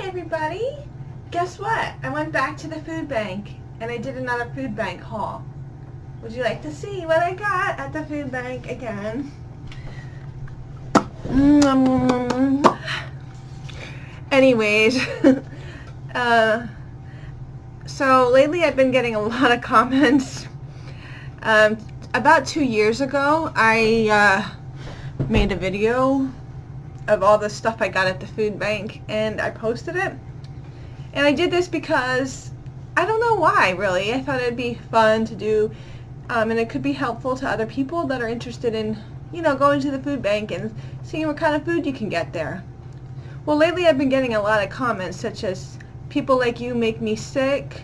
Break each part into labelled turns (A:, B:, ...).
A: everybody! Guess what? I went back to the food bank and I did another food bank haul. Would you like to see what I got at the food bank again? Anyways, so lately I've been getting a lot of comments. About 2 years ago, I made a video of all the stuff I got at the food bank, and I posted it. And I did this because I don't know why, really. I thought it'd be fun to do, and it could be helpful to other people that are interested in, going to the food bank and seeing what kind of food you can get there. Well, lately I've been getting a lot of comments such as, "People like you make me sick,"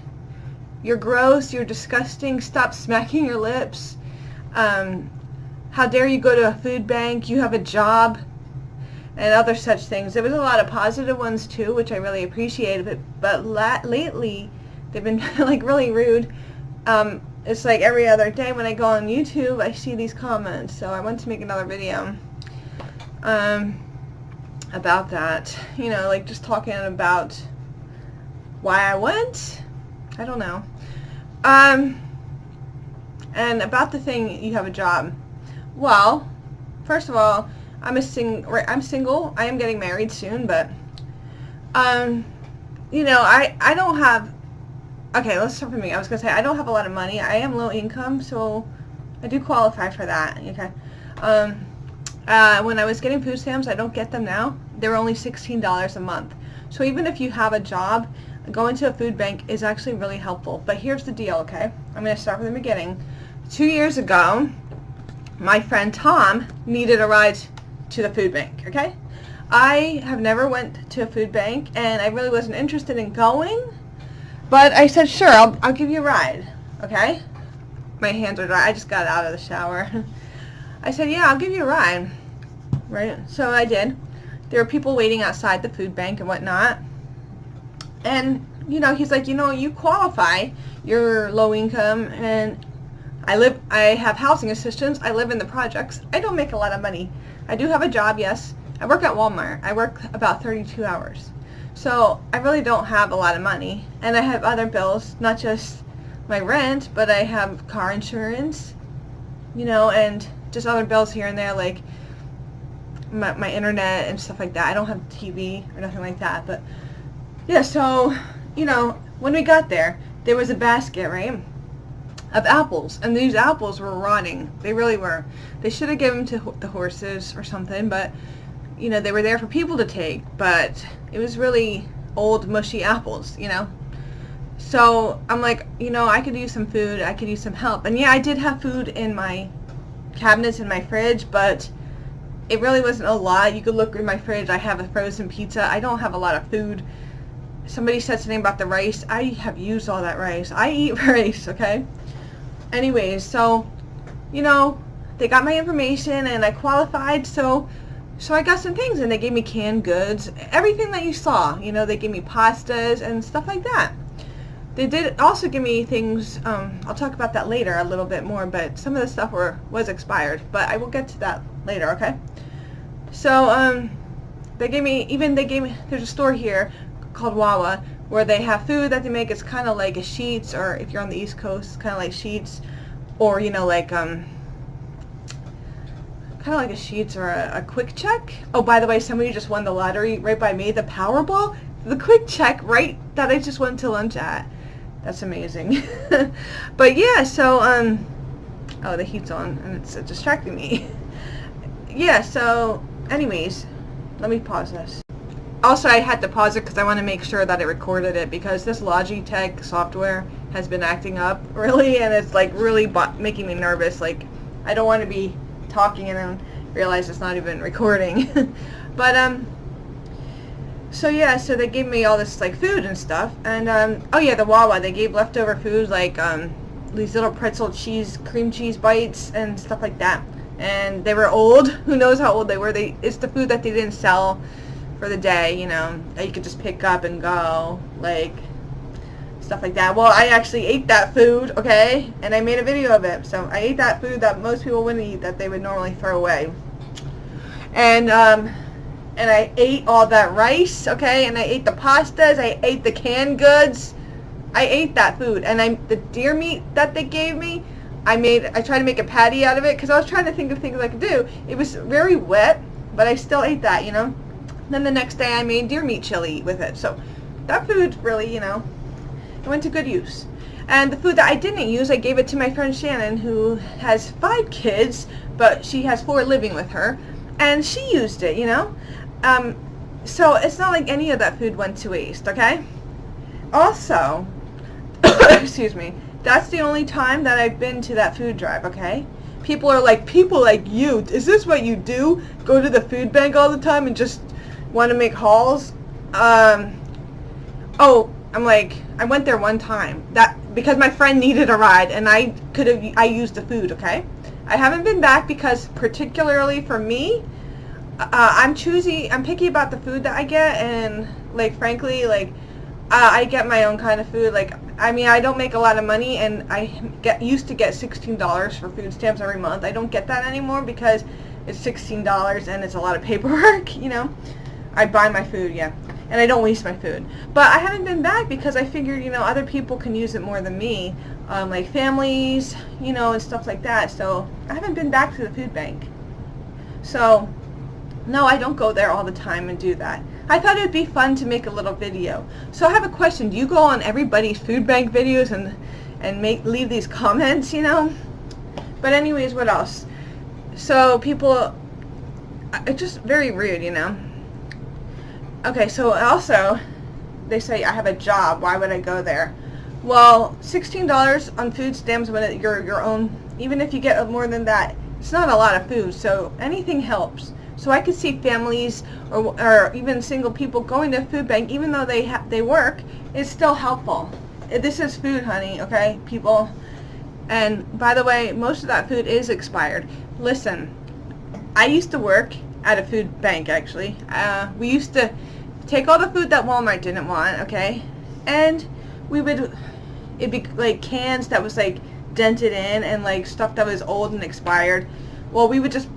A: "You're gross," "You're disgusting," "Stop smacking your lips," "How dare you go to a food bank, you have a job," and other such things. There was a lot of positive ones too, which I really appreciated, but lately they've been like really rude. It's like every other day when I go on YouTube I see these comments, so I want to make another video about that, like just talking about why I went. I don't know. And about the thing, you have a job. Well, first of all, I'm single. I am getting married soon, but I don't have. Okay, let's start from me. I was gonna say I don't have a lot of money. I am low income, so I do qualify for that. Okay. When I was getting food stamps, I don't get them now. They're only $16 a month. So even if you have a job, going to a food bank is actually really helpful. But here's the deal, okay? I'm going to start from the beginning. 2 years ago, my friend Tom needed a ride to the food bank, okay? I have never went to a food bank, and I really wasn't interested in going. But I said, sure, I'll give you a ride, okay? My hands are dry. I just got out of the shower. I said, yeah, I'll give you a ride, right? So I did. There were people waiting outside the food bank and whatnot. And, he's like, you qualify. You're low income, and I have housing assistance. I live in the projects. I don't make a lot of money. I do have a job, yes. I work at Walmart. I work about 32 hours. So I really don't have a lot of money. And I have other bills, not just my rent, but I have car insurance, and just other bills here and there, like my internet and stuff like that. I don't have TV or nothing like that. But yeah, so, when we got there, there was a basket, right, of apples. And these apples were rotting. They really were. They should have given them to the horses or something, but, they were there for people to take. But it was really old, mushy apples, So I'm like, I could use some food. I could use some help. And yeah, I did have food in my cabinets in my fridge, but it really wasn't a lot. You could look in my fridge. I have a frozen pizza. I don't have a lot of food. Somebody said something about the rice. I have used all that rice. I eat rice, okay? Anyways, so, they got my information and I qualified, so I got some things, and they gave me canned goods. Everything that you saw, they gave me pastas and stuff like that. They did also give me things, I'll talk about that later a little bit more, but some of the stuff was expired, but I will get to that later, okay? So, they gave me, there's a store here called Wawa, where they have food that they make. It's kind of like a Sheetz, or if you're on the East Coast, kind of like Sheetz, or, like, kind of like a Sheetz or a Quick Check. Oh, by the way, somebody just won the lottery right by me, the Powerball, the Quick Check, right, that I just went to lunch at. That's amazing. But yeah, so, oh, the heat's on, and it's distracting me. Yeah, so, anyways, let me pause this. Also, I had to pause it because I want to make sure that I recorded it, because this Logitech software has been acting up, really, and it's, like, really making me nervous. Like, I don't want to be talking and then realize it's not even recording. But, so yeah, so they gave me all this, like, food and stuff, and, oh yeah, the Wawa, they gave leftover food, like, these little pretzel cream cheese bites and stuff like that, and they were old. Who knows how old they were? It's the food that they didn't sell for the day, that you could just pick up and go, like, stuff like that. Well, I actually ate that food, okay, and I made a video of it. So I ate that food that most people wouldn't eat, that they would normally throw away. And and I ate all that rice, okay, and I ate the pastas, I ate the canned goods. I ate that food, and the deer meat that they gave me, I tried to make a patty out of it because I was trying to think of things I could do. It was very wet, but I still ate that, you know. Then the next day I made deer meat chili with it. So that food really, you know, it went to good use. And the food that I didn't use, I gave it to my friend Shannon, who has 5 kids, but she has 4 living with her, and she used it, you know. So it's not like any of that food went to waste, okay? Also, excuse me, that's the only time that I've been to that food drive, okay? People like you, is this what you do? Go to the food bank all the time and just want to make hauls? Oh, I went there one time, because my friend needed a ride and I used the food, okay? I haven't been back because, particularly for me, I'm picky about the food that I get, and frankly, I get my own kind of food. I don't make a lot of money, and I used to get $16 for food stamps every month. I don't get that anymore because it's $16 and it's a lot of paperwork, you know. I buy my food, yeah, and I don't waste my food. But I haven't been back because I figured, you know, other people can use it more than me, like families, you know, and stuff like that. So I haven't been back to the food bank. So no, I don't go there all the time and do that. I thought it would be fun to make a little video. So I have a question. Do you go on everybody's food bank videos and leave these comments, you know? But anyways, what else? So people, it's just very rude, you know? Okay, so also, they say I have a job. Why would I go there? Well, $16 on food stamps when you're your own, even if you get more than that, it's not a lot of food, so anything helps. So I could see families or even single people going to a food bank, even though they work, it's still helpful. This is food, honey, okay, people? And by the way, most of that food is expired. Listen, I used to work at a food bank, actually. We used to take all the food that Walmart didn't want, okay, and it'd be like cans that was like dented in and like stuff that was old and expired. Well, we would just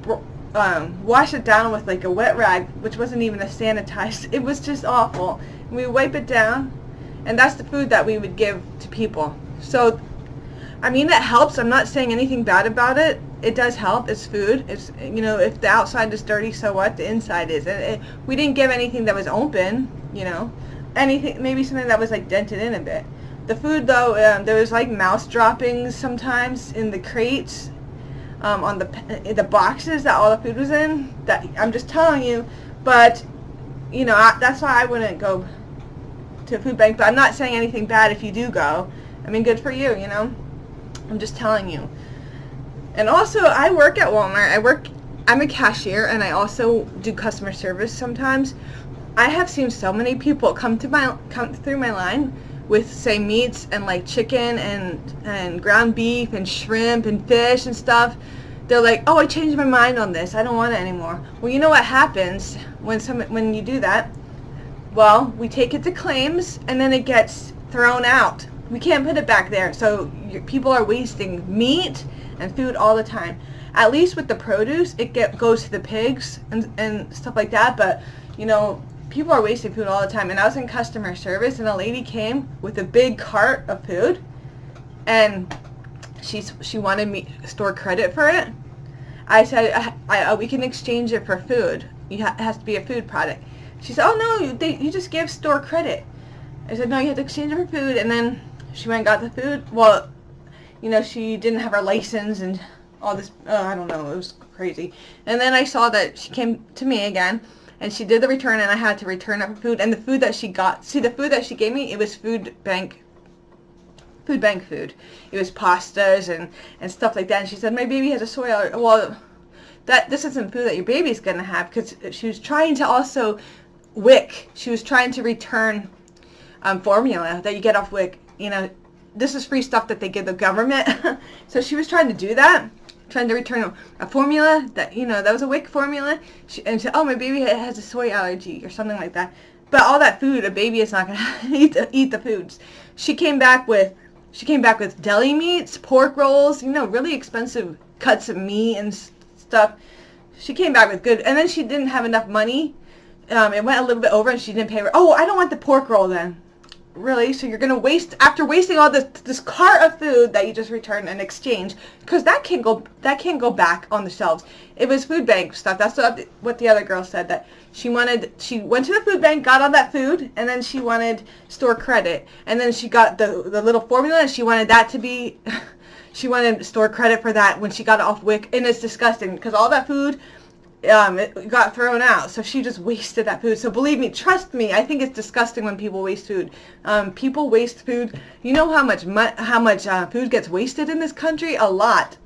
A: wash it down with like a wet rag, which wasn't even a sanitized. It was just awful. And we wipe it down, and that's the food that we would give to people. So, I mean, it helps. I'm not saying anything bad about it. It does help. It's food. It's, you know, if the outside is dirty, so what? The inside is. We didn't give anything that was open, you know. Anything, maybe something that was like dented in a bit. The food, though, there was like mouse droppings sometimes in the crates. On the boxes that all the food was in, that I'm just telling you, but you know, that's why I wouldn't go to a food bank. But I'm not saying anything bad if you do go. I mean, good for you, you know. I'm just telling you. And also, I work at Walmart. I'm a cashier, and I also do customer service sometimes. I have seen so many people come through my line with, say, meats and like chicken and ground beef and shrimp and fish and stuff. They're like, oh, I changed my mind on this. I don't want it anymore. Well, you know what happens when you do that? Well, we take it to claims, and then it gets thrown out. We can't put it back there. So people are wasting meat and food all the time. At least with the produce, it goes to the pigs and stuff like that. But, you know, people are wasting food all the time. And I was in customer service, and a lady came with a big cart of food, and she wanted me to store credit for it. I said, we can exchange it for food. It has to be a food product. She said, oh no, you just give store credit. I said, no, you have to exchange it for food. And then she went and got the food. Well, you know, she didn't have her license and all this. I don't know, it was crazy. And then I saw that she came to me again, and she did the return, and I had to return her food. And the food that she got, see, the food that she gave me, it was food bank food. It was pastas and stuff like that. And she said, my baby has a soy allergy. Well, this isn't food that your baby's going to have, because she was trying to also WIC. She was trying to return formula that you get off WIC. You know, this is free stuff that they give the government. So she was trying to do that, trying to return a formula that, you know, that was a WIC formula. And she said, oh, my baby has a soy allergy or something like that. But all that food, a baby is not going to eat the foods. She came back with deli meats, pork rolls, you know, really expensive cuts of meat and stuff. She came back with good, and then she didn't have enough money it went a little bit over and she didn't pay her. Oh, I don't want the pork roll then. Really? So you're gonna waste, after wasting all this cart of food that you just returned in exchange, because that can't go back on the shelves. It was food bank stuff. That's what the other girl said, that she went to the food bank, got all that food, and then she wanted store credit, and then she got the little formula, and she wanted that to be she wanted store credit for that when she got it off WIC, and it's disgusting because all that food, it got thrown out. So she just wasted that food. So believe me, trust me, I think it's disgusting when people waste food. People waste food. You know how much food gets wasted in this country? A lot.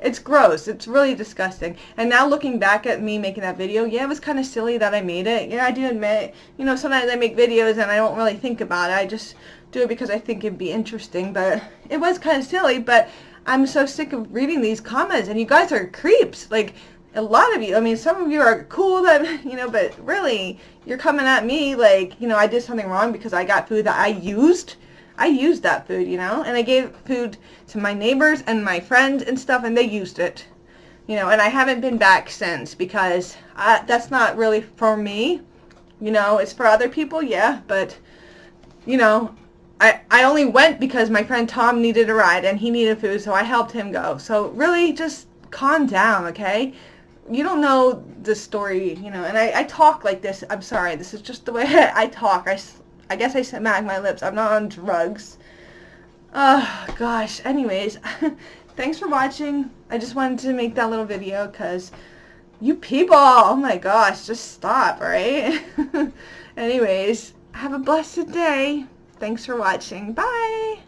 A: It's gross. It's really disgusting. And now looking back at me making that video, yeah, it was kind of silly that I made it. Yeah, I do admit, you know, sometimes I make videos and I don't really think about it. I just do it because I think it'd be interesting. But it was kind of silly. But I'm so sick of reading these comments, and you guys are creeps. Like, a lot of you, I mean, some of you are cool that, you know, but really, you're coming at me like, you know, I did something wrong because I got food that I used. I used that food, you know, and I gave food to my neighbors and my friends and stuff, and they used it, you know, and I haven't been back since because that's not really for me, you know, it's for other people, yeah, but, you know, I only went because my friend Tom needed a ride and he needed food, so I helped him go. So really, just calm down, okay? You don't know the story, you know, and I talk like this. I'm sorry, this is just the way I talk. I guess I smack my lips. I'm not on drugs. Oh, gosh. Anyways, thanks for watching. I just wanted to make that little video because you people, oh my gosh, just stop, right? Anyways, have a blessed day. Thanks for watching. Bye.